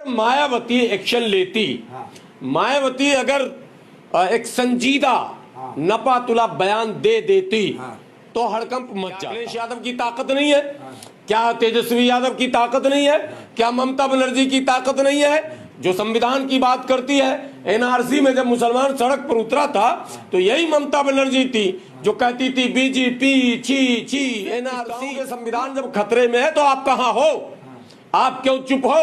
Mayawati action लेती, मायावती अगर एक संजीदा नपा तुला बयान दे देती तो हड़कंप मच जाता। अखिलेश यादव की ताकत नहीं है क्या? तेजस्वी यादव की ताकत नहीं है क्या? ममता बनर्जी की ताकत नहीं है जो संविधान की बात करती है? एनआरसी में जब मुसलमान सड़क पर उतरा था तो यही ममता बनर्जी थी जो कहती थी बीजेपी छी छी एनआरसी के संविधान जब खतरे में है तो आप कहां हो? आप क्यों चुप हो?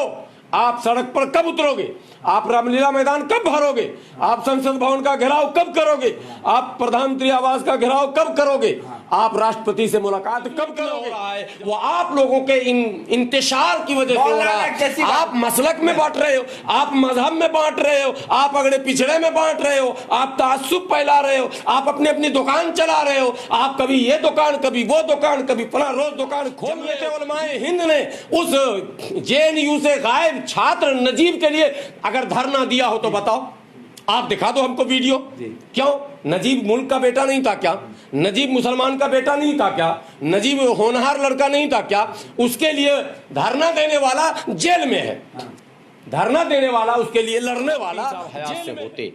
आप सड़क पर कब उतरोगे? आप रामलीला मैदान कब भरोगे? आप संसद भवन का घेराव कब करोगे? आप प्रधानमंत्री आवास का घेराव कब करोगे? आप राष्ट्रपति से मुलाकात कब करोगे? वो आप लोगों के इंतशार की वजह से हो रहा है। आप मसलक में बांट रहे हो, आप मजहब में बांट रहे हो, आप अगड़े पिछड़े में बांट रहे हो, आप तासुब फैला रहे हो, आप अपनी अपनी दुकान चला रहे हो। आप कभी ये दुकान, कभी वो दुकान, कभी फला रोज दुकान खोल लेते। उलमाए हिंद ने उस जेएनयू से गायब छात्र नजीब के लिए अगर धरना दिया हो तो बताओ, आप दिखा दो हमको वीडियो। क्यों? नजीब मुल्क का बेटा नहीं था क्या? नजीब मुसलमान का बेटा नहीं था क्या? नजीब होनहार लड़का नहीं था क्या? उसके लिए धरना देने वाला जेल में है, धरना देने वाला, उसके लिए लड़ने वाला हयात से होते।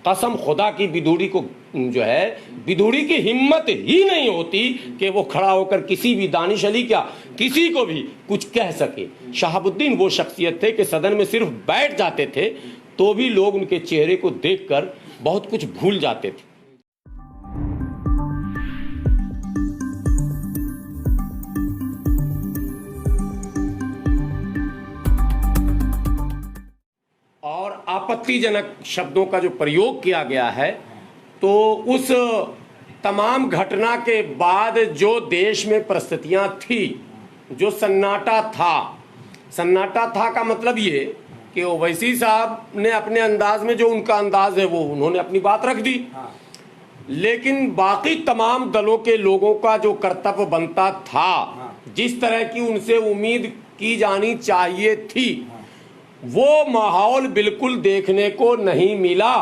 कसम खुदा की बिदुड़ी को जो है, बिदुड़ी की हिम्मत ही नहीं होती कि वो खड़ा होकर किसी भी दानिश अली क्या किसी को भी कुछ कह सके। शहाबुद्दीन वो शख्सियत थे कि सदन में सिर्फ बैठ जाते थे तो भी लोग उनके चेहरे को देखकर बहुत कुछ भूल जाते थे। और आपत्तिजनक शब्दों का जो प्रयोग किया गया है तो उस तमाम घटना के बाद जो देश में परिस्थितियां थी, जो सन्नाटा था का मतलब ये कि ओवैसी साहब ने अपने अंदाज में, जो उनका अंदाज है वो उन्होंने अपनी बात रख दी, लेकिन बाकी तमाम दलों के लोगों का जो कर्तव्य बनता था, जिस तरह की उनसे उम्मीद की जानी चाहिए थी, वो माहौल बिल्कुल देखने को नहीं मिला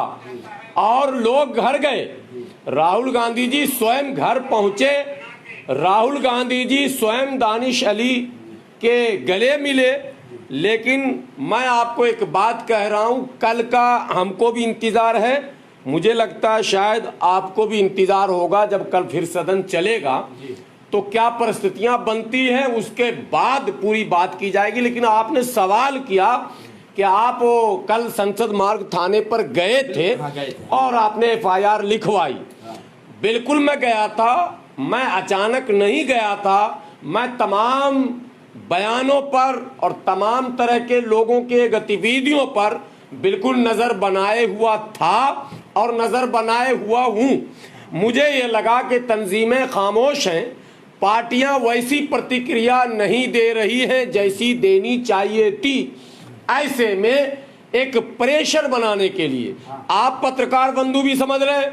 और लोग घर गए। राहुल गांधी जी स्वयं घर पहुंचे, राहुल गांधी जी स्वयं दानिश अली के गले मिले। लेकिन मैं आपको एक बात कह रहा हूं, कल का हमको भी इंतजार है, मुझे लगता है शायद आपको भी इंतजार होगा जब कल फिर सदन चलेगा तो क्या परिस्थितियां बनती हैं उसके बाद पूरी बात की जाएगी। लेकिन आपने सवाल किया कि आप कल संसद मार्ग थाने पर गए थे और आपने FIR लिखवाई। बिल्कुल मैं गया था, मैं अचानक नहीं गया था, मैं तमाम बयानों पर और तमाम तरह के लोगों के गतिविधियों पर बिल्कुल नजर बनाए हुआ था और नजर बनाए हुआ हूं। मुझे ये लगा कि तंजीमें खामोश हैं, पार्टियां वैसी प्रतिक्रिया नहीं दे रही हैं जैसी देनी चाहिए थी। ऐसे में एक प्रेशर बनाने के लिए आप पत्रकार बंधु भी समझ रहे,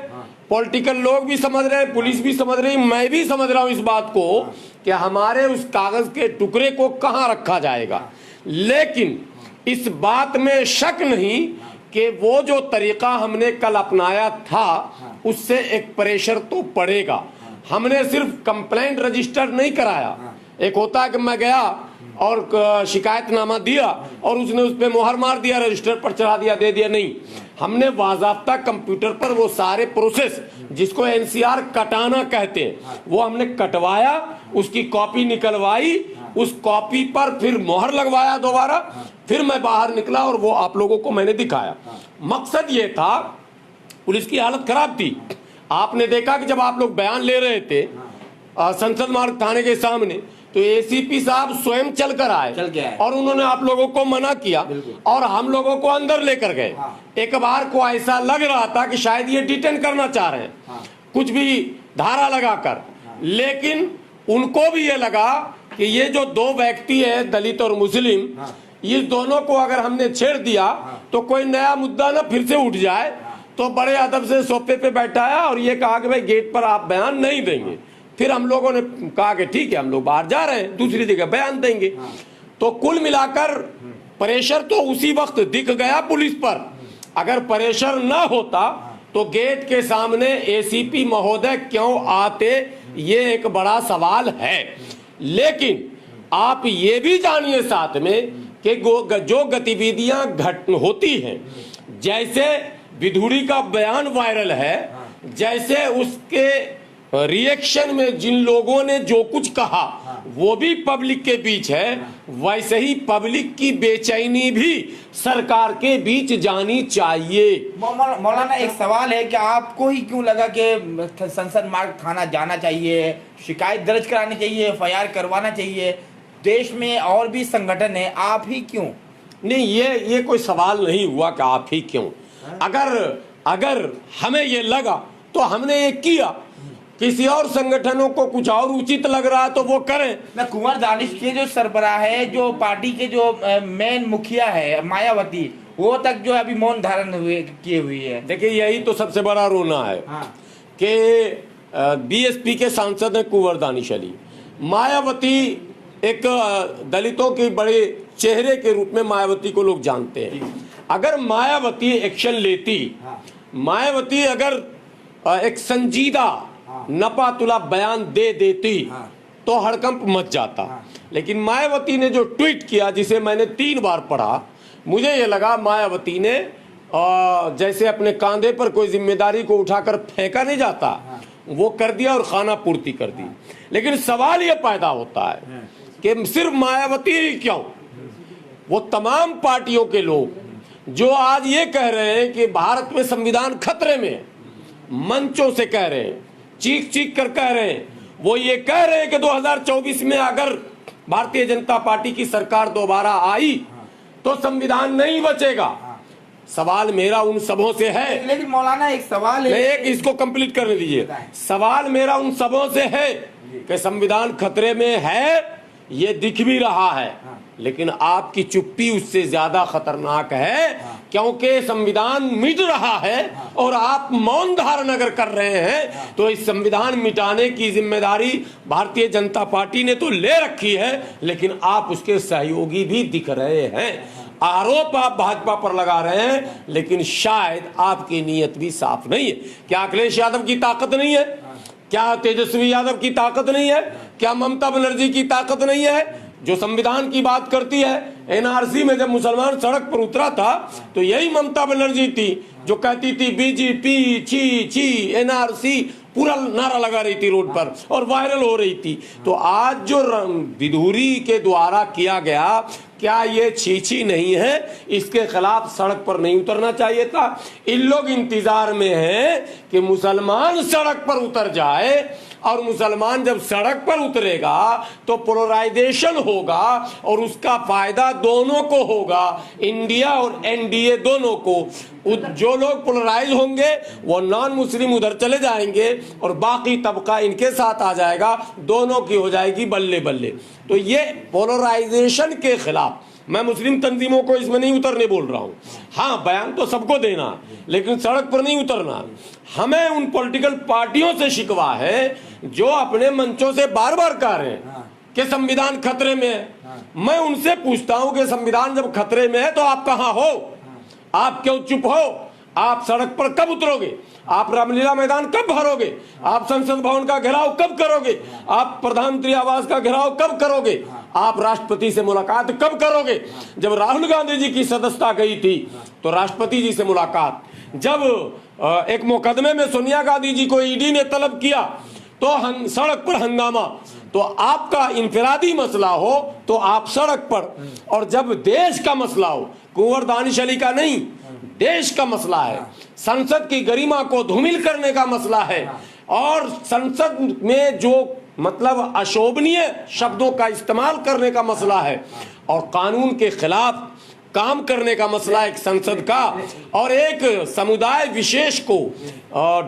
पॉलिटिकल लोग भी समझ रहे, पुलिस भी समझ रही, मैं भी समझ रहा हूं इस बात को कि हमारे उस कागज के टुकड़े को कहां रखा जाएगा। लेकिन इस बात में शक नहीं कि वो जो तरीका हमने कल अपनाया था उससे एक प्रेशर तो पड़ेगा। हमने सिर्फ कंप्लेंट रजिस्टर नहीं कराया। एक होता है कि मैं गया और शिकायतनामा दिया और उसने उस पर मोहर मार दिया, रजिस्टर पर चढ़ा दिया, दे दिया, नहीं। हमने बाज़ाब्ता कंप्यूटर पर वो सारे प्रोसेस जिसको NCR कटाना कहते हैं वो हमने कटवाया, उसकी कॉपी निकलवाई, उस कॉपी पर फिर मोहर लगवाया दोबारा, फिर मैं बाहर निकला और वो आप लोगों को मैंने दिखाया। मकसद ये था, पुलिस की हालत खराब थी। आपने देखा कि जब आप लोग बयान ले रहे थे संसद मार्ग थाने के सामने तो ACP साहब स्वयं चल कर आए और उन्होंने आप लोगों को मना किया और हम लोगों को अंदर लेकर गए। एक बार को ऐसा लग रहा था कि शायद ये डिटेन करना चाह रहे हैं, कुछ भी धारा लगाकर, लेकिन उनको भी ये लगा कि ये जो दो व्यक्ति है दलित और मुस्लिम, ये दोनों को अगर हमने छेड़ दिया तो कोई नया मुद्दा ना फिर से उठ जाए। तो बड़े अदब से सोफे पे बैठाया और ये कहा कि भाई गेट पर आप बयान नहीं देंगे। फिर हम लोगों ने कहा कि ठीक है, हम लोग बाहर जा रहे हैं, दूसरी जगह बयान देंगे। तो कुल मिलाकर प्रेशर तो उसी वक्त दिख गया पुलिस पर। अगर प्रेशर ना होता तो गेट के सामने ACP महोदय क्यों आते, ये एक बड़ा सवाल है। लेकिन आप ये भी जानिए साथ में कि जो गतिविधियां होती हैं, जैसे विधुड़ी का बयान वायरल है, जैसे उसके रिएक्शन में जिन लोगों ने जो कुछ कहा वो भी पब्लिक के बीच है, वैसे ही पब्लिक की बेचैनी भी सरकार के बीच जानी चाहिए। मौलाना, एक सवाल है कि आपको ही क्यों लगा कि संसद मार्ग थाना जाना चाहिए, शिकायत दर्ज करानी चाहिए, FIR करवाना चाहिए? देश में और भी संगठन है, आप ही क्यों? नहीं, ये कोई सवाल नहीं हुआ कि आप ही क्यों। अगर हमें ये लगा तो हमने ये किया, किसी और संगठनों को कुछ और उचित लग रहा है तो वो करें। ना, कुंवर दानिश के जो सरबराह है, जो पार्टी के जो मेन मुखिया है मायावती, वो तक जो अभी मौन धारण किए हुई है। देखिए, यही तो सबसे बड़ा रोना है कि BSP के सांसद हैं कुंवर दानिश अली, मायावती एक दलितों के बड़े चेहरे के रूप में मायावती को लोग जानते हैं। अगर मायावती एक्शन लेती, मायावती अगर एक संजीदा नपातुला बयान दे देती तो हड़कंप मच जाता। लेकिन मायावती ने जो ट्वीट किया, जिसे मैंने 3 बार पढ़ा, मुझे ये लगा मायावती ने जैसे अपने कांधे पर कोई जिम्मेदारी को उठाकर फेंका नहीं जाता, वो कर दिया और खाना पूर्ति कर दी। लेकिन सवाल ये पैदा होता है कि सिर्फ मायावती ही क्यों, वो तमाम पार्टियों के लोग जो आज ये कह रहे हैं कि भारत में संविधान खतरे में, मंचों से कह रहे हैं, चीख चीख कर कह रहे हैं, वो ये कह रहे हैं कि 2024 में अगर भारतीय जनता पार्टी की सरकार दोबारा आई तो संविधान नहीं बचेगा। सवाल मेरा उन सबों से है। लेकिन मौलाना, एक सवाल है, एक इसको कंप्लीट करने दीजिए। सवाल मेरा उन सबों से है कि संविधान खतरे में है, ये दिख भी रहा है, लेकिन आपकी चुप्पी उससे ज्यादा खतरनाक है, क्योंकि संविधान मिट रहा है और आप मौन धारण अगर कर रहे हैं तो इस संविधान मिटाने की जिम्मेदारी भारतीय जनता पार्टी ने तो ले रखी है, लेकिन आप उसके सहयोगी भी दिख रहे हैं। आरोप आप भाजपा पर लगा रहे हैं, लेकिन शायद आपकी नीयत भी साफ नहीं है। क्या अखिलेश यादव की ताकत नहीं है? क्या तेजस्वी यादव की ताकत नहीं है? क्या ममता बनर्जी की ताकत नहीं है जो संविधान की बात करती है? NRC में जब मुसलमान सड़क पर उतरा था तो यही ममता बनर्जी थी जो कहती थी बीजेपी छी छी, NRC पूरा नारा लगा रही थी रोड पर और वायरल हो रही थी। तो आज जो विधुड़ी के द्वारा किया गया, क्या ये छी नहीं है? इसके खिलाफ सड़क पर नहीं उतरना चाहिए था। इन लोग इंतजार में हैं कि मुसलमान सड़क पर उतर जाए, और मुसलमान जब सड़क पर उतरेगा तो पोलराइजेशन होगा और उसका फायदा दोनों को होगा, इंडिया और NDA दोनों को। जो लोग पोलराइज होंगे वो नॉन मुस्लिम उधर चले जाएंगे और बाकी तबका इनके साथ आ जाएगा, दोनों की हो जाएगी बल्ले बल्ले। तो ये पोलराइजेशन के खिलाफ मैं मुस्लिम तंजीमों को इसमें नहीं उतरने बोल रहा हूँ। हाँ, बयान तो सबको देना, लेकिन सड़क पर नहीं उतरना। हमें उन पॉलिटिकल पार्टियों से शिकवा है जो अपने मंचों से बार बार कह रहे हैं कि संविधान खतरे में है। मैं उनसे पूछता हूं कि संविधान जब खतरे में है तो आप कहां हो? आप क्यों चुप हो? आप सड़क पर कब उतरोगे? आप रामलीला मैदान कब भरोगे? आप संसद भवन का घेराव कब करोगे? आप प्रधानमंत्री आवास का घेराव कब करोगे? आप राष्ट्रपति से मुलाकात कब करोगे? जब राहुल गांधी जी की सदस्यता गई थी तो राष्ट्रपति जी से मुलाकात, जब एक मुकदमे में सोनिया गांधी जी को ED ने तलब किया तो सड़क पर हंगामा। तो आपका इंफरादी मसला हो तो आप सड़क पर, और जब देश का मसला हो, कुंवर दानिश अली का नहीं, देश का मसला है, संसद की गरिमा को धूमिल करने का मसला है, और संसद में जो मतलब अशोभनीय शब्दों का इस्तेमाल करने का मसला है, और कानून के खिलाफ काम करने का मसला एक संसद का, और एक समुदाय विशेष को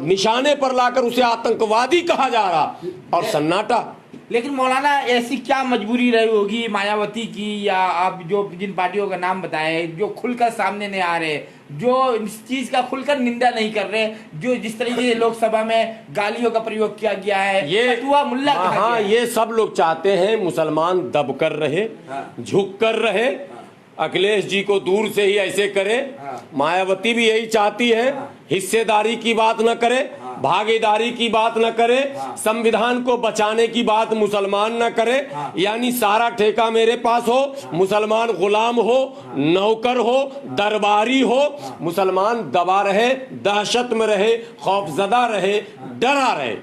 निशाने पर लाकर उसे आतंकवादी कहा जा रहा, और सन्नाटा। लेकिन मौलाना, ऐसी क्या मजबूरी रही होगी मायावती की, या आप जो जिन पार्टियों का नाम बताए जो खुलकर सामने नहीं आ रहे, जो इस चीज का खुलकर निंदा नहीं कर रहे, जो जिस तरीके से लोकसभा में गालियों का प्रयोग किया गया है, ये फतवा मुल्ला कहा गया है। ये सब लोग चाहते हैं मुसलमान दब कर रहे, झुक कर रहे, अखिलेश जी को दूर से ही ऐसे करे। मायावती भी यही चाहती है, हिस्सेदारी की बात न करे, भागीदारी की बात न करे, संविधान को बचाने की बात मुसलमान न करे, यानी सारा ठेका मेरे पास हो, मुसलमान गुलाम हो, नौकर हो, दरबारी हो, मुसलमान दबा रहे, दहशत में रहे, खौफजदा रहे, डरा रहे।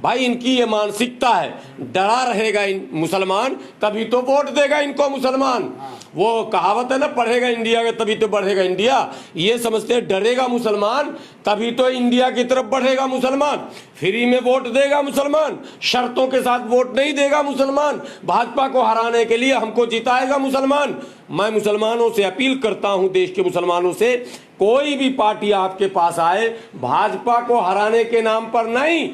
भाई इनकी ये मानसिकता है, डरा रहेगा इन मुसलमान तभी तो वोट देगा इनको मुसलमान। वो कहावत है ना, पढ़ेगा इंडिया के तभी तो बढ़ेगा इंडिया। ये समझते हैं डरेगा मुसलमान तभी तो इंडिया की तरफ बढ़ेगा मुसलमान। फ्री में वोट देगा मुसलमान, शर्तों के साथ वोट नहीं देगा मुसलमान। भाजपा को हराने के लिए हमको जिताएगा मुसलमान। मैं मुसलमानों से अपील करता हूं, देश के मुसलमानों से, कोई भी पार्टी आपके पास आए, भाजपा को हराने के नाम पर नहीं,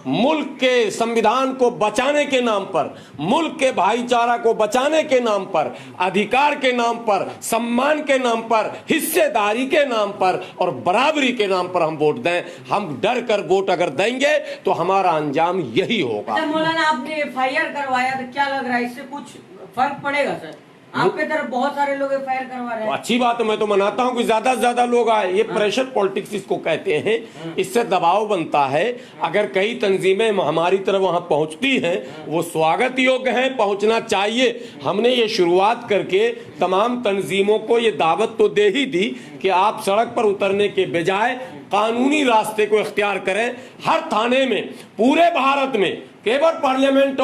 मुल्क के संविधान को बचाने के नाम पर, मुल्क के भाईचारा को बचाने के नाम पर, अधिकार के नाम पर, सम्मान के नाम पर, हिस्सेदारी के नाम पर और बराबरी के नाम पर हम वोट दें। हम डर कर वोट अगर देंगे तो हमारा अंजाम यही होगा। अच्छा मौलाना, आपने एफआईआर करवाया तो क्या लग रहा है, इससे कुछ फर्क पड़ेगा सर? आपके तरफ बहुत सारे लोग एफआईआर करवा रहे हैं। अच्छी बात है, मैं तो मनाता हूं कि ज्यादा से ज्यादा लोग आए। ये प्रेशर पॉलिटिक्स इसको कहते हैं, इससे दबाव बनता है। अगर कई तंजीमें हमारी तरफ वहां पहुंचती हैं, वो स्वागत योग्य हैं, पहुंचना चाहिए। हमने ये शुरुआत करके तमाम तंजीमों को ये दावत तो दे ही दी कि आप सड़क पर उतरने के बजाय कानूनी रास्ते को इख्तियार करें। हर थाने में, पूरे भारत में, केवल पार्लियामेंट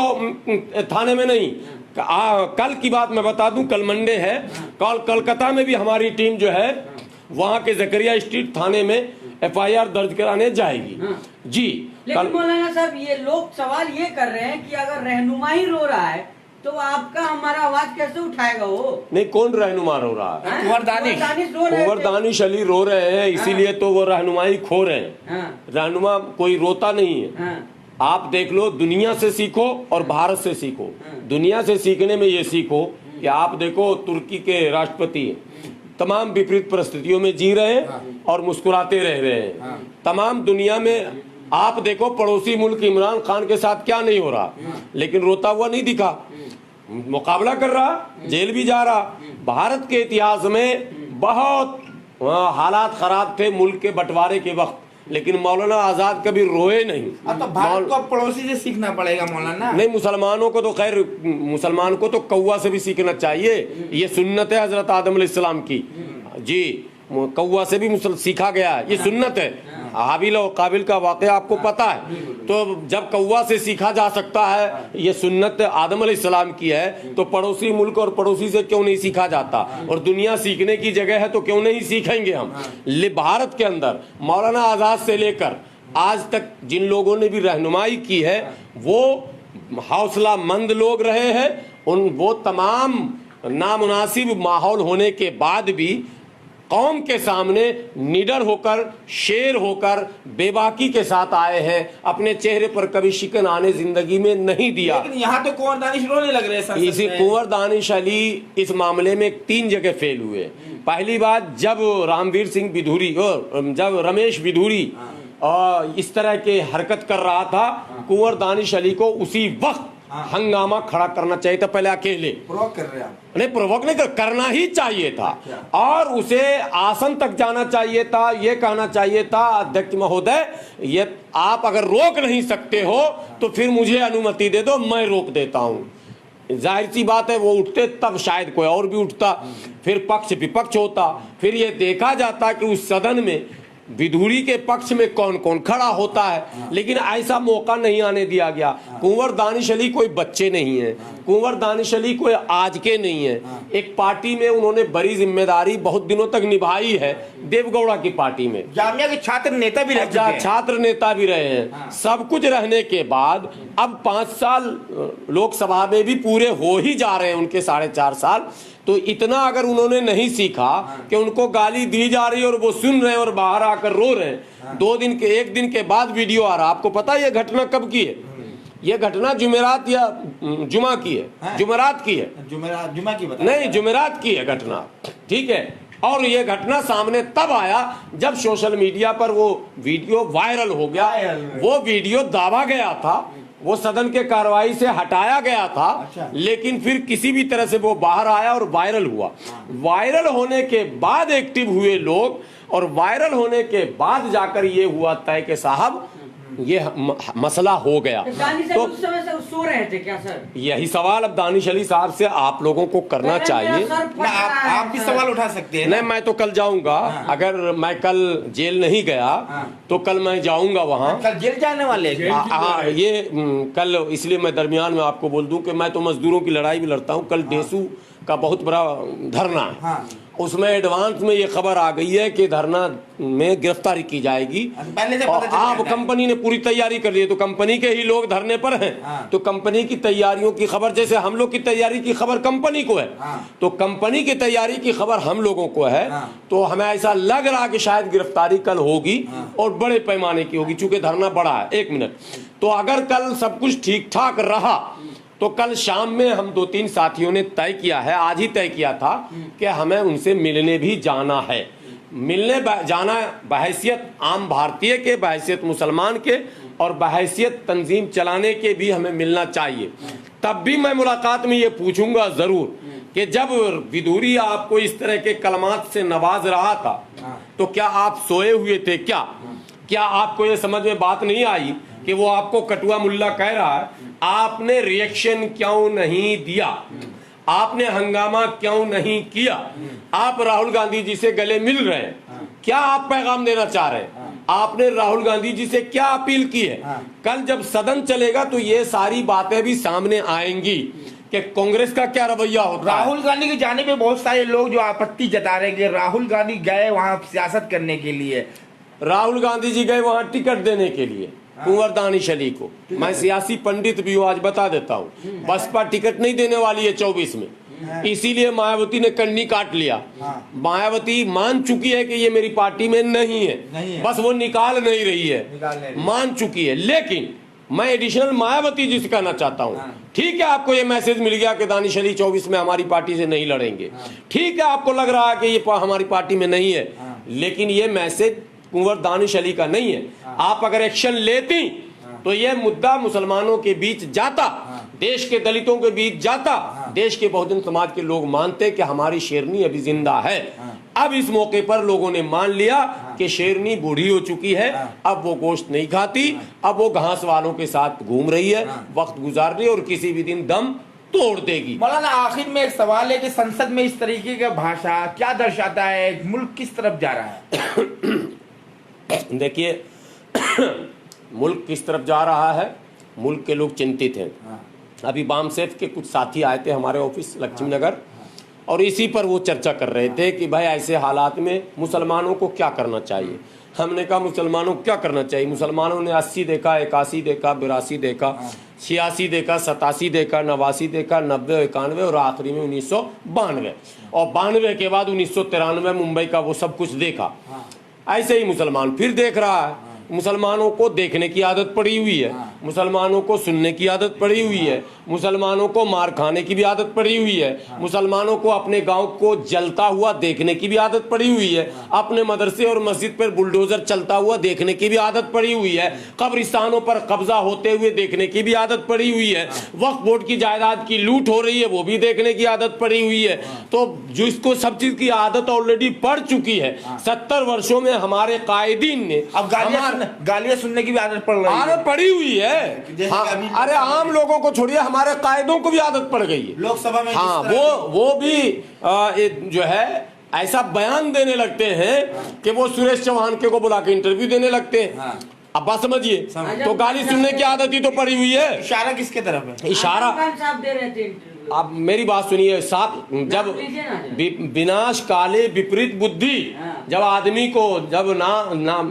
थाने में नहीं, कल की बात मैं बता दूं, कल मंडे है, कल कलकत्ता में भी हमारी टीम जो है वहां के जकरिया स्ट्रीट थाने में एफआईआर दर्ज कराने जाएगी। जी लेकिन मौलाना साहब, ये लोग सवाल ये कर रहे हैं कि अगर रहनुमा ही रो रहा है तो आपका हमारा आवाज कैसे उठाएगा वो? नहीं, कौन रहनुमा रो रहा है? कुंवर दानिश अली रो रहे हैं, इसीलिए तो वो रहनुमाई खो रहे हैं। रहनुमा कोई रोता नहीं है। आप देख लो, दुनिया से सीखो और भारत से सीखो। दुनिया से सीखने में ये सीखो कि आप देखो, तुर्की के राष्ट्रपति तमाम विपरीत परिस्थितियों में जी रहे हैं और मुस्कुराते रह रहे हैं। तमाम दुनिया में आप देखो, पड़ोसी मुल्क इमरान खान के साथ क्या नहीं हो रहा, लेकिन रोता हुआ नहीं दिखा, मुकाबला कर रहा, जेल भी जा रहा। भारत के इतिहास में बहुत हालात खराब थे मुल्क के बंटवारे के वक्त, लेकिन मौलाना आजाद कभी रोए नहीं। तो भारत को पड़ोसी से सीखना पड़ेगा मौलाना। नहीं, मुसलमानों को तो खैर, मुसलमान को तो कौवा से भी सीखना चाहिए। ये सुन्नत है हजरत आदम अलैहिस्सलाम की। जी, कौवा से भी सीखा गया है, ये सुन्नत है। हाबिल और काबिल का वाकया आपको पता है। तो जब कौवा से सीखा जा सकता है, ये सुन्नत आदम अलैहिस्सलाम की है, तो पड़ोसी मुल्क और पड़ोसी से क्यों नहीं सीखा जाता? और दुनिया सीखने की जगह है तो क्यों नहीं सीखेंगे हम? भारत के अंदर मौलाना आजाद से लेकर आज तक जिन लोगों ने भी रहनुमाई की है, वो हौसला मंद लोग रहे हैं। वो तमाम नामुनासिब माहौल होने के बाद भी कौम के सामने निडर होकर, शेर होकर, बेबाकी के साथ आए हैं। अपने चेहरे पर कभी शिकन आने जिंदगी में नहीं दिया। लेकिन यहाँ तो कुंवर दानिश रोने लग रहे हैं। इसी कुंवर दानिश अली इस मामले में 3 जगह फेल हुए। पहली बात, जब रामवीर सिंह बिधूरी और जब रमेश बिधूरी इस तरह के हरकत कर रहा था, कुंवर दानिश अली को उसी वक्त हंगामा खड़ा करना चाहिए था। पहले अकेले प्रोवोक कर रहे हैं, नहीं प्रोवोक नहीं करना ही चाहिए था, और उसे आसन तक जाना चाहिए था। ये कहना चाहिए था, अध्यक्ष महोदय, ये आप अगर रोक नहीं सकते हो तो फिर मुझे अनुमति दे दो, मैं रोक देता हूं। जाहिर सी बात है, वो उठते तब शायद कोई और भी उठता, फिर पक्ष विपक्ष होता, फिर ये देखा जाता कि उस सदन में विधूरी के पक्ष में कौन कौन खड़ा होता है। लेकिन ऐसा मौका नहीं आने दिया गया। कुंवर दानिश अली कोई बच्चे नहीं है, कुंवर दानिश अली कोई आज के नहीं है। एक पार्टी में उन्होंने बड़ी जिम्मेदारी बहुत दिनों तक निभाई है, देवगौड़ा की पार्टी में जामिया के छात्र नेता भी रहे हैं। सब कुछ रहने के बाद अब 5 साल लोकसभा में भी पूरे हो ही जा रहे हैं, उनके 4.5 साल। तो इतना अगर उन्होंने नहीं सीखा कि उनको गाली दी जा रही है और वो सुन रहे हैं और बाहर आकर रो रहे हैं, 1 दिन के बाद वीडियो आ रहा। आपको पता है ये घटना कब की है? ये घटना जुमेरात या जुमा की है, जुमेरात की है, जुमा की बता नहीं, जुमेरात की है घटना, ठीक है। और ये घटना सामने तब आया जब सोशल मीडिया पर वो वीडियो वायरल हो गया। वो वीडियो दावा गया था, वो सदन के कार्रवाई से हटाया गया था। अच्छा। लेकिन फिर किसी भी तरह से वो बाहर आया और वायरल हुआ। वायरल होने के बाद एक्टिव हुए लोग, और वायरल होने के बाद जाकर ये हुआ तय कि साहब ये मसला हो गया। दानिश तो उस समय से सो रहे थे क्या सर? यही सवाल अब दानिश अली साहब से आप लोगों को करना चाहिए। ना आप भी सवाल उठा सकते हैं। नहीं, मैं तो कल जाऊंगा। अगर मैं कल जेल नहीं गया तो कल मैं जाऊंगा वहां। कल जेल जाने वाले ये कल इसलिए मैं दरमियान में आपको बोल दूं कि मैं तो मजदूरों की लड़ाई भी लड़ता हूं। कल डेसू का बहुत बड़ा धरना है, उसमें एडवांस में ये खबर आ गई है कि धरना में गिरफ्तारी की जाएगी। पहले से और आप कंपनी ने पूरी तैयारी कर ली है, तो कंपनी के ही लोग धरने पर हैं। तो कंपनी की तैयारियों की खबर, जैसे हम लोग की तैयारी की खबर कंपनी को है, तो कंपनी की तैयारी की खबर हम लोगों को है। तो हमें ऐसा लग रहा कि शायद गिरफ्तारी कल होगी और बड़े पैमाने की होगी, चूंकि धरना बड़ा है। 1 मिनट, तो अगर कल सब कुछ ठीक ठाक रहा तो कल शाम में हम 2-3 साथियों ने तय किया है, आज ही तय किया था कि हमें उनसे मिलने भी जाना है। मिलने जाना बहैसियत आम भारतीय के, बहैसियत मुसलमान के और बहैसियत तंजीम चलाने के भी हमें मिलना चाहिए। तब भी मैं मुलाकात में ये पूछूंगा जरूर कि जब विदुरी आपको इस तरह के कलमात से नवाज रहा था तो क्या आप सोए हुए थे? क्या आपको ये समझ में बात नहीं आई कि वो आपको कटुआ मुल्ला कह रहा है? आपने रिएक्शन क्यों नहीं दिया? आपने हंगामा क्यों नहीं किया? आप राहुल गांधी जी से गले मिल रहे हैं, क्या आप पैगाम देना चाह रहे हैं? आपने राहुल गांधी जी से क्या अपील की है? कल जब सदन चलेगा तो ये सारी बातें भी सामने आएंगी कि कांग्रेस का क्या रवैया होता है। राहुल गांधी के जाने पे बहुत सारे लोग जो आपत्ति जता रहे हैं कि राहुल गांधी गए वहां सियासत करने के लिए। राहुल गांधी जी गए वहां टिकट देने के लिए कुंवर दानिश अली को। मैं सियासी पंडित भी हूँ, आज बता देता हूँ, बसपा टिकट नहीं देने वाली है 24 में, इसीलिए मायावती ने कंडी काट लिया। मायावती मान चुकी है कि ये मेरी पार्टी में नहीं है, बस वो निकाल नहीं रही है, मान चुकी है। लेकिन मैं एडिशनल मायावती जी से कहना चाहता हूँ, ठीक है आपको ये मैसेज मिल गया कि दानिश अली 24 में हमारी पार्टी से नहीं लड़ेंगे, ठीक है आपको लग रहा है कि ये हमारी पार्टी में नहीं है, लेकिन ये मैसेज कुंवर दानिश अली का नहीं है। आप अगर एक्शन लेती तो ये मुद्दा मुसलमानों के बीच जाता, देश के दलितों के बीच जाता, देश के बहुजन समाज के लोग मानते कि हमारी शेरनी अभी जिंदा है। अब इस मौके पर लोगों ने मान लिया कि शेरनी बूढ़ी हो चुकी है, अब वो गोश्त नहीं खाती, अब वो घास वालों के साथ घूम रही है, वक्त गुजार रही है और किसी भी दिन दम तोड़ देगी। मौलाना आखिर में एक सवाल है कि संसद में इस तरीके का भाषा क्या दर्शाता है? मुल्क किस तरफ जा रहा है? देखिए, मुल्क किस तरफ जा रहा है, मुल्क के लोग चिंतित हैं। अभी बामसेफ के कुछ साथी आए थे हमारे ऑफिस लक्ष्मी नगर और इसी पर वो चर्चा कर रहे थे कि भाई ऐसे हालात में मुसलमानों को क्या करना चाहिए। हमने कहा मुसलमानों को क्या करना चाहिए? मुसलमानों ने 80 देखा, 81 देखा, 82 देखा, 86 देखा, 87 देखा, 89 देखा, 90, 91 और आखिरी में 1992 और 92 के बाद 1993 मुंबई का वो सब कुछ देखा। ऐसे ही मुसलमान फिर देख रहा है। मुसलमानों को देखने की आदत पड़ी हुई है, मुसलमानों को सुनने की आदत पड़ी हुई है, मुसलमानों को मार खाने की भी आदत पड़ी हुई है, मुसलमानों को अपने गांव को जलता हुआ देखने की भी आदत पड़ी हुई है, अपने मदरसे और मस्जिद पर बुलडोजर चलता हुआ देखने की भी आदत पड़ी हुई है, कब्रिस्तानों पर कब्जा होते हुए देखने की भी आदत पड़ी हुई है, वक्फ बोर्ड की जायदाद की लूट हो रही है वो भी देखने की आदत पड़ी हुई है। तो जिसको सब चीज की आदत ऑलरेडी पड़ चुकी है, 70 वर्षों में हमारे कायदीन ने अब गालियां सुनने की भी आदत पड़ रही है, आदत पड़ी हुई है। हाँ, अरे आम लोगों को छोड़िए, हमारे कायदों को भी आदत पड़ गई है। लोकसभा में हाँ, वो भी जो है ऐसा बयान देने लगते हैं कि वो सुरेश चौहान के को बुला के इंटरव्यू देने लगते हैं। अब बात समझिए, तो गाली सुनने की आदत ही तो पड़ी हुई है। इशारा किसके तरफ है? इशारा साहब दे रहे थे। अब मेरी बात सुनिए साहब, जब विनाश काले विपरीत बुद्धि, जब आदमी को जब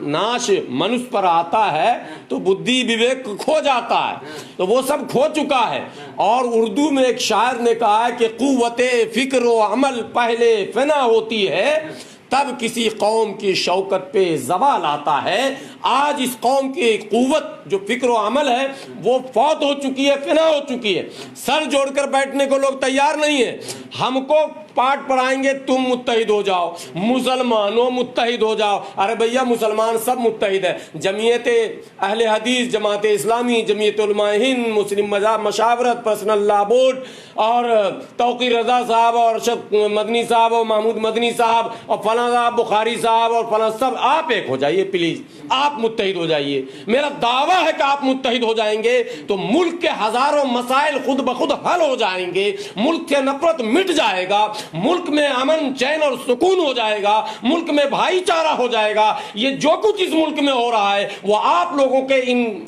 नाश मनुष्य पर आता है तो बुद्धि विवेक खो जाता है, तो वो सब खो चुका है। और उर्दू में एक शायर ने कहा है कि कुव्वते फिक्र व अमल पहले फना होती है, तब किसी कौम की शौकत पे ज़वाल आता है। आज इस कौम की कुव्वत जो फिक्र और अमल है वो फौत हो चुकी है, फिना हो चुकी है। सर जोड़कर बैठने को लोग तैयार नहीं है। हमको पाठ पढ़ाएंगे तुम मुत्तहिद हो जाओ, मुसलमानों मुत्तहिद हो जाओ। अरे भैया मुसलमान सब मुत्तहिद है, जमीयत अहले हदीस, जमात इस्लामी, जमीयत उलमा हिंद, मुस्लिम मशावरत, पर्सनल लॉ बोर्ड और तौकीर रजा साहब और अरशद मदनी साहब और महमूद मदनी साहब और फला साहब बुखारी साहब और फला सब, आप एक हो जाइए प्लीज, आप मुत्तहिद हो जाइए। मेरा दावा है कि आप मुत्तहिद हो जाएंगे तो मुल्क के हजारों मसाइल खुद ब खुद हल हो जाएंगे, मुल्क से नफरत मिट जाएगा, मुल्क में अमन चैन और सुकून हो जाएगा, मुल्क में भाईचारा हो जाएगा। ये जो कुछ इस मुल्क में हो रहा है वो आप लोगों के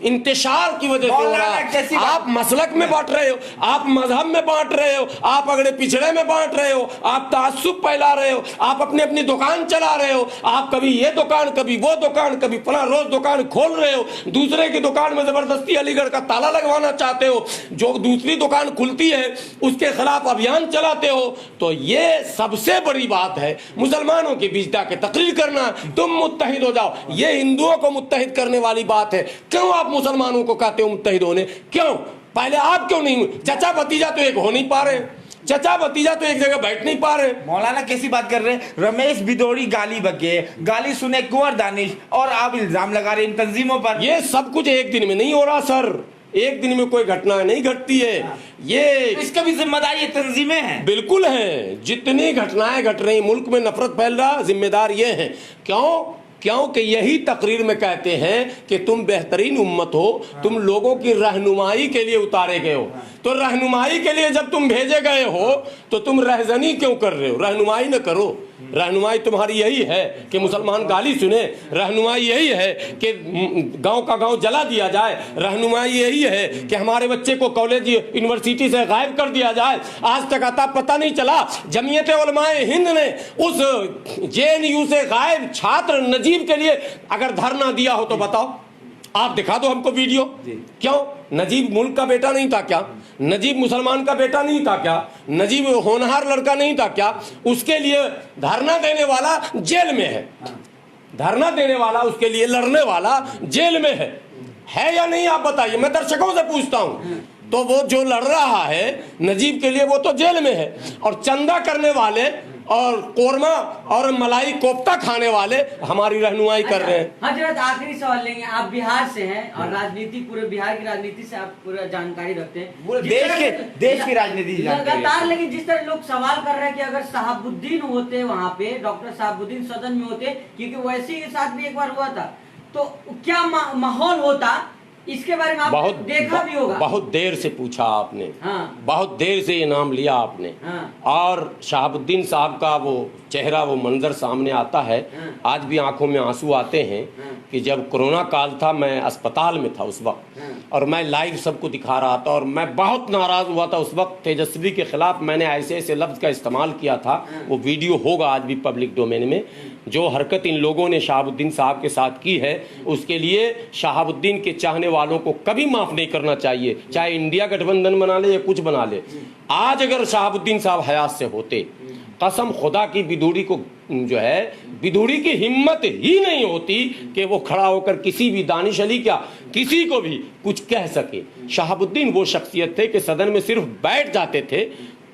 इंतशार की वजह से हो रहा है। आप मसलक में बांट रहे हो, आप मजहब में बांट रहे हो, आप अगड़े पिछड़े में बांट रहे हो, आप तासुब फैला रहे हो, आप अपनी अपनी दुकान चला रहे हो, आप कभी ये दुकान कभी वो दुकान कभी फला रोज दुकान खोल रहे हो, दूसरे की दुकान में जबरदस्ती अलीगढ़ का ताला लगवाना चाहते हो, जो दूसरी दुकान खुलती है उसके खिलाफ अभियान चलाते हो। तो ये सबसे बड़ी बात है, मुसलमानों के बीच जाके तकरीर करना तुम मुत्तहिद हो जाओ, ये हिंदुओं को मुत्तहिद करने वाली बात है। क्यों आप मुसलमानों को कहते हो मुत्तहिद होने? क्यों? पहले आप क्यों नहीं? चचा भतीजा तो एक हो नहीं पा रहे, चचा भतीजा तो एक जगह बैठ नहीं पा रहे। मौलाना कैसी बात कर रहे हैं? रमेश भिदोड़ी गाली बके, गाली सुने कुंवर दानिश और आप इल्जाम लगा रहे इन तंजीमों पर। ये सब कुछ एक दिन में नहीं हो रहा सर, एक दिन में कोई घटना नहीं घटती है। ये इसका भी जिम्मेदार ये तंजीमें हैं। बिल्कुल है, जितनी घटनाएं घट रही, मुल्क में नफरत फैल रहा, जिम्मेदार ये है। क्यों? क्योंकि यही तकरीर में कहते हैं कि तुम बेहतरीन उम्मत हो, तुम लोगों की रहनुमाई के लिए उतारे गए हो। तो रहनुमाई के लिए जब तुम भेजे गए हो तो तुम रहजनी क्यों कर रहे हो? रहनुमाई न करो। रहनुमाई तुम्हारी यही है कि मुसलमान गाली सुने, रहनुमाई यही है कि गांव का गांव जला दिया जाए, रहनुमाई यही है कि हमारे बच्चे को कॉलेज यूनिवर्सिटी से गायब कर दिया जाए। आज तक आता पता नहीं चला, जमीयत उलमाए हिंद ने उस जेएनयू से गायब छात्र नजीब के लिए अगर धरना दिया हो तो बताओ, आप दिखा दो हमको वीडियो। क्यों? नजीब मुल्क का बेटा नहीं था क्या? नजीब मुसलमान का बेटा नहीं था क्या? नजीब होनहार लड़का नहीं था क्या? उसके लिए धरना देने वाला जेल में है, धरना देने वाला, उसके लिए लड़ने वाला जेल में है या नहीं? आप बताइए, मैं दर्शकों से पूछता हूं। तो वो जो लड़ रहा है नजीब के लिए वो तो जेल में है, और चंदा करने वाले और कोरमा और मलाई कोफ्ता खाने वाले हमारी रहनुमाई कर रहे हैं। हजरत आखिरी सवाल लेंगे, आप बिहार से हैं और राजनीति, पूरे बिहार की राजनीति से आप पूरा जानकारी रखते हैं, पूरे देश की राजनीति लगातार। लेकिन जिस तरह लोग सवाल कर रहे हैं कि अगर शहाबुद्दीन होते वहाँ पे, डॉक्टर शहाबुद्दीन सदन में होते, क्योंकि वैसे ही के साथ भी एक बार हुआ था, तो क्या माहौल होता? इसके बारे में आपने देखा भी होगा। बहुत देर से पूछा आपने, हाँ। बहुत देर से ये नाम लिया आपने, हाँ। और शहाबुद्दीन साहब का वो चेहरा, वो मंजर सामने आता है। हाँ। आज भी आंखों में आंसू आते हैं। हाँ। कि जब कोरोना काल था, मैं अस्पताल में था उस वक्त, हाँ। और मैं लाइव सबको दिखा रहा था, और मैं बहुत नाराज हुआ था उस वक्त। तेजस्वी के खिलाफ मैंने ऐसे ऐसे लफ्ज का इस्तेमाल किया था। हाँ। वो वीडियो होगा आज भी पब्लिक डोमेन में। जो हरकत इन लोगों ने शहाबुद्दीन साहब के साथ की है, उसके लिए शहाबुद्दीन के चाहने वालों को कभी माफ नहीं करना चाहिए, चाहे इंडिया गठबंधन बना ले या कुछ बना ले। आज अगर शहाबुद्दीन साहब हयात से होते, कसम खुदा की, बिदुड़ी को जो है, बिदुड़ी की हिम्मत ही नहीं होती कि वो खड़ा होकर किसी भी, दानिश अली क्या, किसी को भी कुछ कह सके। शहाबुद्दीन वो शख्सियत थे कि सदन में सिर्फ बैठ जाते थे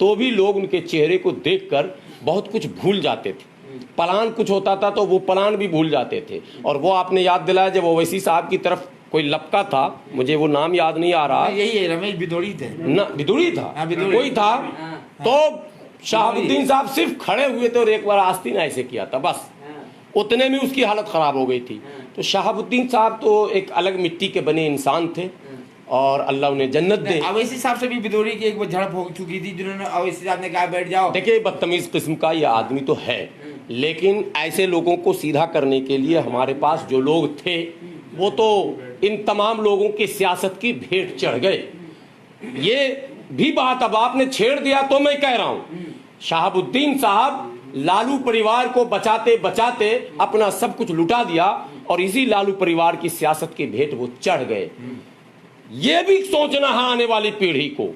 तो भी लोग उनके चेहरे को देखकर बहुत कुछ भूल जाते थे। प्लान कुछ होता था तो वो प्लान भी भूल जाते थे। और वो आपने याद दिलाया, जब ओवैसी साहब की तरफ कोई लपका था, मुझे वो नाम याद नहीं आ रहा, यही है, रमेश भिदोड़ी थे ना, भिदुड़ी था, कोई था, तो शहाबुद्दीन साहब सिर्फ खड़े हुए थे और एक बार आस्तीन ऐसे किया था, बस उतने में उसकी हालत खराब हो गई थी। तो शहाबुद्दीन साहब तो एक अलग मिट्टी के बने इंसान थे, और अल्लाह उन्हें जन्नत दे। अवैसी साहब से भी भिदोड़ी की एक झड़प हो चुकी थी, जिन्होंने अवैसी साहब ने कहा बैठ जाओ। देखिए, बदतमीज किस्म का ये आदमी तो है, लेकिन ऐसे लोगों को सीधा करने के लिए हमारे पास जो लोग थे वो तो इन तमाम लोगों की सियासत की भेंट चढ़ गए। ये भी बात अब आपने छेड़ दिया तो मैं कह रहा हूं, शहाबुद्दीन साहब लालू परिवार को बचाते बचाते अपना सब कुछ लुटा दिया, और इसी लालू परिवार की सियासत की भेंट वो चढ़ गए। ये भी सोचना है आने वाली पीढ़ी को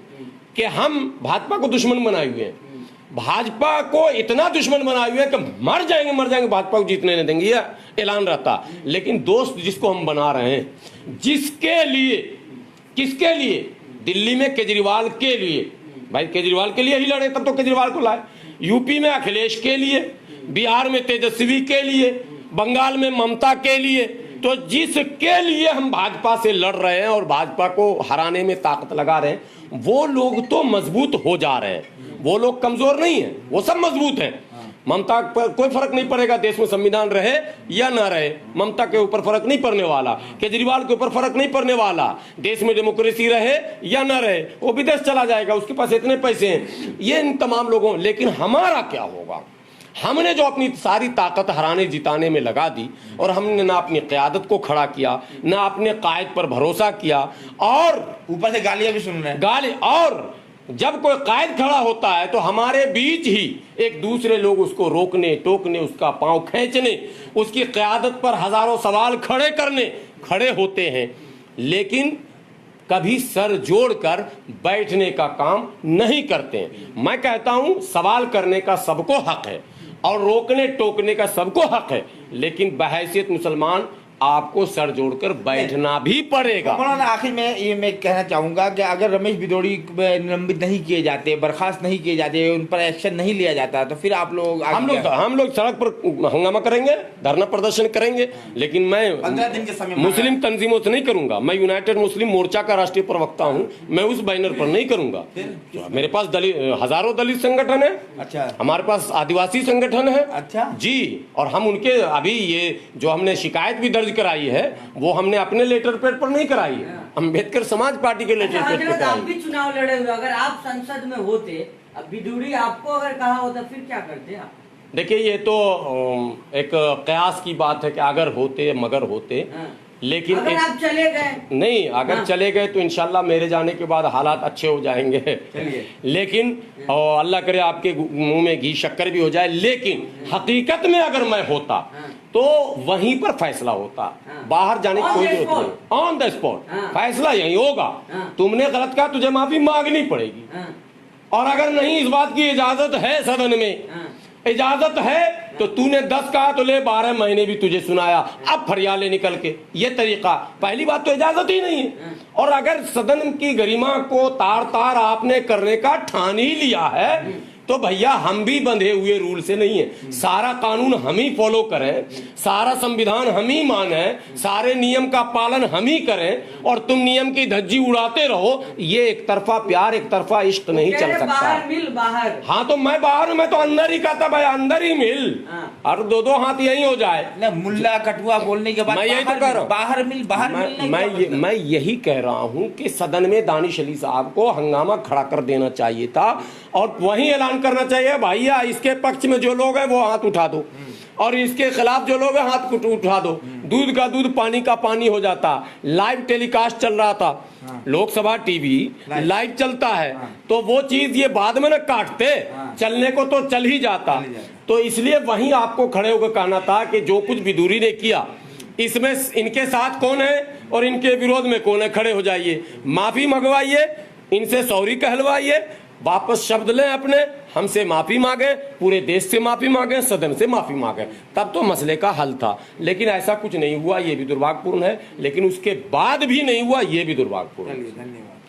कि हम भाजपा को दुश्मन बनाए हुए हैं, भाजपा को इतना दुश्मन बनाए हुए हैं कि मर जाएंगे भाजपा को जीतने नहीं देंगे, ये ऐलान रहता। लेकिन दोस्त जिसको हम बना रहे हैं, जिसके लिए, किसके लिए? दिल्ली में केजरीवाल के लिए। भाई केजरीवाल के लिए ही लड़े, तब तो केजरीवाल को लाए। यूपी में अखिलेश के लिए, बिहार में तेजस्वी के लिए, बंगाल में ममता के लिए। तो जिसके लिए हम भाजपा से लड़ रहे हैं और भाजपा को हराने में ताकत लगा रहे हैं, वो लोग तो मजबूत हो जा रहे हैं, वो लोग कमजोर नहीं है, वो सब मजबूत हैं। ममता पर कोई फर्क नहीं पड़ेगा, देश में संविधान रहे या ना रहे, ममता के ऊपर फर्क नहीं पड़ने वाला, केजरीवाल के ऊपर फर्क नहीं पड़ने वाला, देश में डेमोक्रेसी रहे या ना रहे, वो विदेश चला जाएगा, उसके पास इतने पैसे हैं, ये इन तमाम लोगों। लेकिन हमारा क्या होगा? हमने जो अपनी सारी ताकत हराने जिताने में लगा दी और हमने ना अपनी क़यादत को खड़ा किया, ना अपने कायद पर भरोसा किया, और ऊपर से गालियां भी सुन रहे हैं। गाली। और जब कोई कायद खड़ा होता है तो हमारे बीच ही एक दूसरे लोग उसको रोकने टोकने, उसका पांव खींचने, उसकी क़यादत पर हजारों सवाल खड़े होते हैं, लेकिन कभी सर जोड़कर बैठने का काम नहीं करते हैं। मैं कहता हूं सवाल करने का सबको हक है और रोकने टोकने का सबको हक है, लेकिन बहैसियत मुसलमान आपको सर जोड़कर बैठना भी पड़ेगा। मौलाना आखिर में ये मैं कहना चाहूंगा कि अगर रमेश भिदोड़ी निलंबित नहीं किए जाते, बर्खास्त नहीं किए जाते, उन पर एक्शन नहीं लिया जाता, तो फिर आप लोग हम लोग सड़क पर हंगामा करेंगे, धरना प्रदर्शन करेंगे, लेकिन मैं 15 दिन के समय मुस्लिम तंजीमों से नहीं करूंगा। मैं यूनाइटेड मुस्लिम मोर्चा का राष्ट्रीय प्रवक्ता हूं, मैं उस बैनर पर नहीं करूंगा। मेरे पास हजारों दलित संगठन है, अच्छा, हमारे पास आदिवासी संगठन है, अच्छा जी, और हम उनके अभी ये जो हमने शिकायत भी दर्ज कराई है वो हमने अपने लेटर पैड पर नहीं कराई है, अम्बेडकर समाज पार्टी के लेटर पैड पर आप कराई। भी चुनाव लड़े हुए, अगर आप संसद में होते, अब भिदोड़ी आपको अगर कहा होता फिर क्या करते आप? देखिए ये तो एक कयास की बात है कि अगर होते मगर होते, लेकिन अगर आप चले गए नहीं, अगर चले गए तो इंशाल्लाह मेरे जाने के बाद हालात अच्छे हो जाएंगे। लेकिन अल्लाह करे आपके मुंह में घी शक्कर भी हो जाए, लेकिन हकीकत में अगर मैं होता तो वहीं पर फैसला होता, बाहर जाने की कोई जरूरत नहीं, ऑन द स्पॉट फैसला यही होगा। तुमने गलत कहा, तुझे माफी मांगनी पड़ेगी, और अगर नहीं इस बात की इजाजत है, सदन में इजाजत है, तो तूने 10 कहा तो ले 12 महीने भी तुझे सुनाया, अब फरियाद ले निकल के, ये तरीका। पहली बात तो इजाजत ही नहीं है, और अगर सदन की गरिमा को तार तार आपने करने का ठान ही लिया है तो भैया हम भी बंधे हुए रूल से नहीं है। सारा कानून हम ही फॉलो करें, सारा संविधान हम ही माने, सारे नियम का पालन हम ही करें, और तुम नियम की धज्जी उड़ाते रहो, ये एक तरफा प्यार, एक तरफा इश्क नहीं चल सकता। बाहर मिल, बाहर। हाँ तो मैं बाहर, मैं तो अंदर ही कहता भाई अंदर ही मिल, और दो हाथ यही हो जाए। मुल्ला कटुआ बोलने के बाद मैं यही तो कह रहा हूँ, बाहर मिल, बाहर मिल। मैं यही कह रहा हूँ कि सदन में दानिश अली साहब को हंगामा खड़ा कर देना चाहिए था, और वहीं ऐलान करना चाहिए भैया इसके पक्ष में जो लोग हैं वो हाथ उठा दो, और इसके खिलाफ जो लोग हैं हाथ उठा दो। दूध का दूध पानी का पानी हो जाता। लाइव टेलीकास्ट चल रहा था, लोकसभा टीवी लाइव चलता है, तो वो चीज ये बाद में न काटते, चलने को तो चल ही जाता। तो इसलिए वहीं आपको खड़े होकर कहना था कि जो कुछ भिदोड़ी ने किया, इसमें इनके साथ कौन है और इनके विरोध में कौन है, खड़े हो जाइए, माफी मंगवाइए, इनसे सॉरी कहलवाइए, वापस शब्द लें अपने, हमसे माफी मांगे, पूरे देश से माफी मांगे, सदन से माफी मांगे, तब तो मसले का हल था। लेकिन ऐसा कुछ नहीं हुआ, ये भी दुर्भाग्यपूर्ण है, लेकिन उसके बाद भी नहीं हुआ, ये भी दुर्भाग्यपूर्ण है। धन्यवाद।